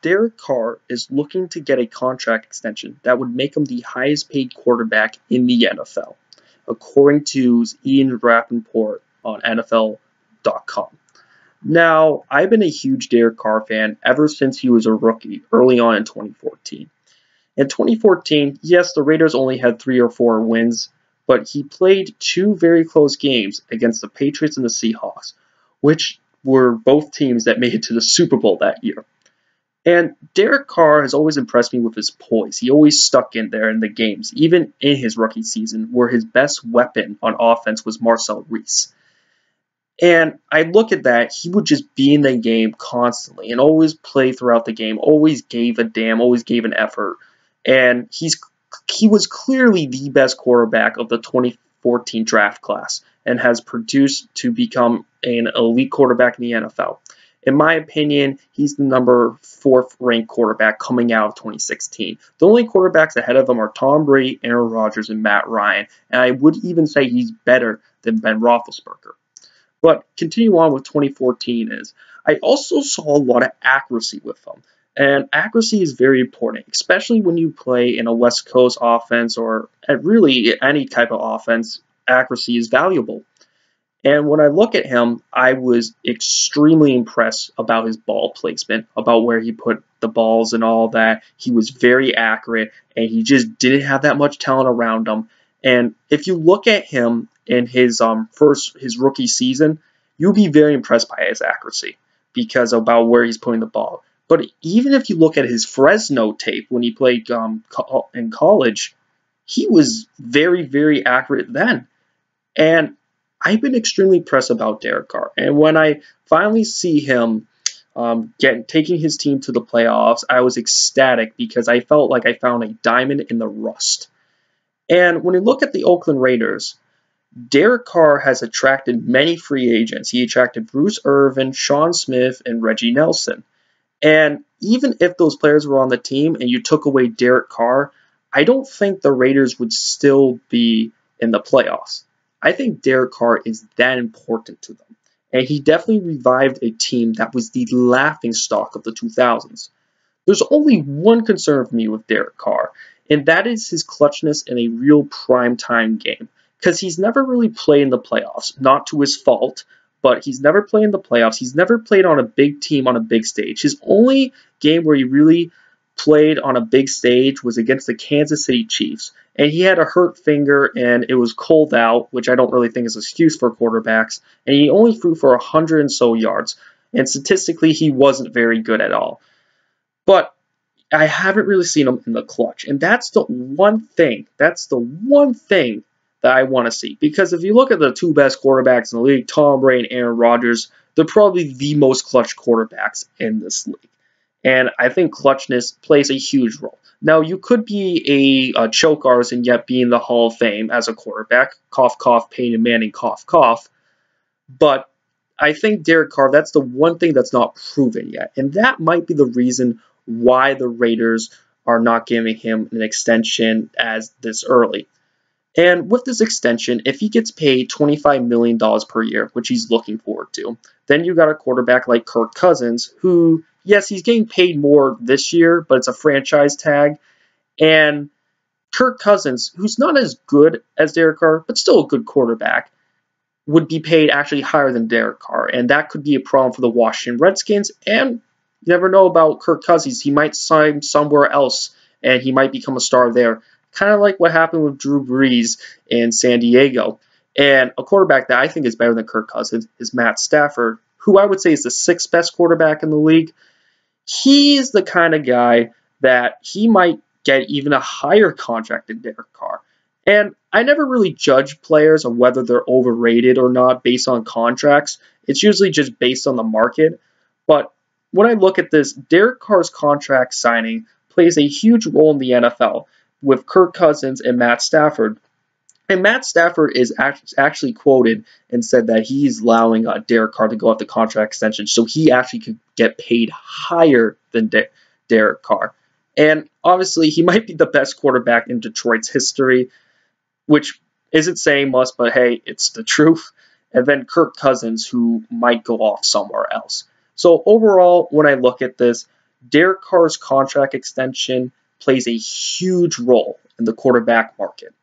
Derek Carr is looking to get a contract extension that would make him the highest paid quarterback in the NFL, according to Ian Rappaport on NFL.com. Now, I've been a huge Derek Carr fan ever since he was a rookie early on in 2014. In 2014, yes, the Raiders only had 3 or 4 wins, but he played 2 very close games against the Patriots and the Seahawks, which were both teams that made it to the Super Bowl that year. And Derek Carr has always impressed me with his poise. He always stuck in there in the games, even in his rookie season, where his best weapon on offense was Marcel Reese. And I look at that, he would just be in the game constantly and always play throughout the game, always gave a damn, always gave an effort. And he was clearly the best quarterback of the 2014 draft class and has produced to become an elite quarterback in the NFL. In my opinion, he's the number 4th ranked quarterback coming out of 2016. The only quarterbacks ahead of him are Tom Brady, Aaron Rodgers, and Matt Ryan, and I would even say he's better than Ben Roethlisberger. But continue on with 2014 is, I also saw a lot of accuracy with him. And accuracy is very important, especially when you play in a West Coast offense or really any type of offense, accuracy is valuable. And when I look at him, I was extremely impressed about his ball placement, about where he put the balls and all that. He was very accurate, and he just didn't have that much talent around him. And if you look at him in his rookie season, you'll be very impressed by his accuracy because about where he's putting the ball. But even if you look at his Fresno tape when he played in college, he was very, very accurate then. And I've been extremely impressed about Derek Carr. And when I finally see him taking his team to the playoffs, I was ecstatic because I felt like I found a diamond in the rust. And when you look at the Oakland Raiders, Derek Carr has attracted many free agents. He attracted Bruce Irvin, Sean Smith, and Reggie Nelson. And even if those players were on the team and you took away Derek Carr, I don't think the Raiders would still be in the playoffs. I think Derek Carr is that important to them. And he definitely revived a team that was the laughingstock of the 2000s. There's only one concern for me with Derek Carr, and that is his clutchness in a real primetime game. Because he's never really played in the playoffs, not to his fault, but he's never played in the playoffs. He's never played on a big team on a big stage. His only game where he really played on a big stage was against the Kansas City Chiefs. And he had a hurt finger and it was cold out, which I don't really think is an excuse for quarterbacks. And he only threw for 100 and so yards. And statistically, he wasn't very good at all. But I haven't really seen him in the clutch. And that's the one thing that I want to see. Because if you look at the 2 best quarterbacks in the league, Tom Brady and Aaron Rodgers, they're probably the most clutch quarterbacks in this league. And I think clutchness plays a huge role. Now, you could be a choke artist and yet be in the Hall of Fame as a quarterback. Cough, cough, Peyton Manning, cough, cough. But I think Derek Carr, that's the one thing that's not proven yet. And that might be the reason why the Raiders are not giving him an extension as this early. And with this extension, if he gets paid $25 million per year, which he's looking forward to, then you got a quarterback like Kirk Cousins, who, yes, he's getting paid more this year, but it's a franchise tag. And Kirk Cousins, who's not as good as Derek Carr, but still a good quarterback, would be paid actually higher than Derek Carr. And that could be a problem for the Washington Redskins. And you never know about Kirk Cousins. He might sign somewhere else, and he might become a star there. Kind of like what happened with Drew Brees in San Diego. And a quarterback that I think is better than Kirk Cousins is Matt Stafford, who I would say is the 6th best quarterback in the league. He's the kind of guy that he might get even a higher contract than Derek Carr. And I never really judge players on whether they're overrated or not based on contracts. It's usually just based on the market. But when I look at this, Derek Carr's contract signing plays a huge role in the NFL with Kirk Cousins and Matt Stafford. And Matt Stafford is actually quoted and said that he's allowing Derek Carr to go off the contract extension so he actually could get paid higher than Derek Carr. And obviously, he might be the best quarterback in Detroit's history, which isn't saying much, but hey, it's the truth. And then Kirk Cousins, who might go off somewhere else. So overall, when I look at this, Derek Carr's contract extension plays a huge role in the quarterback market.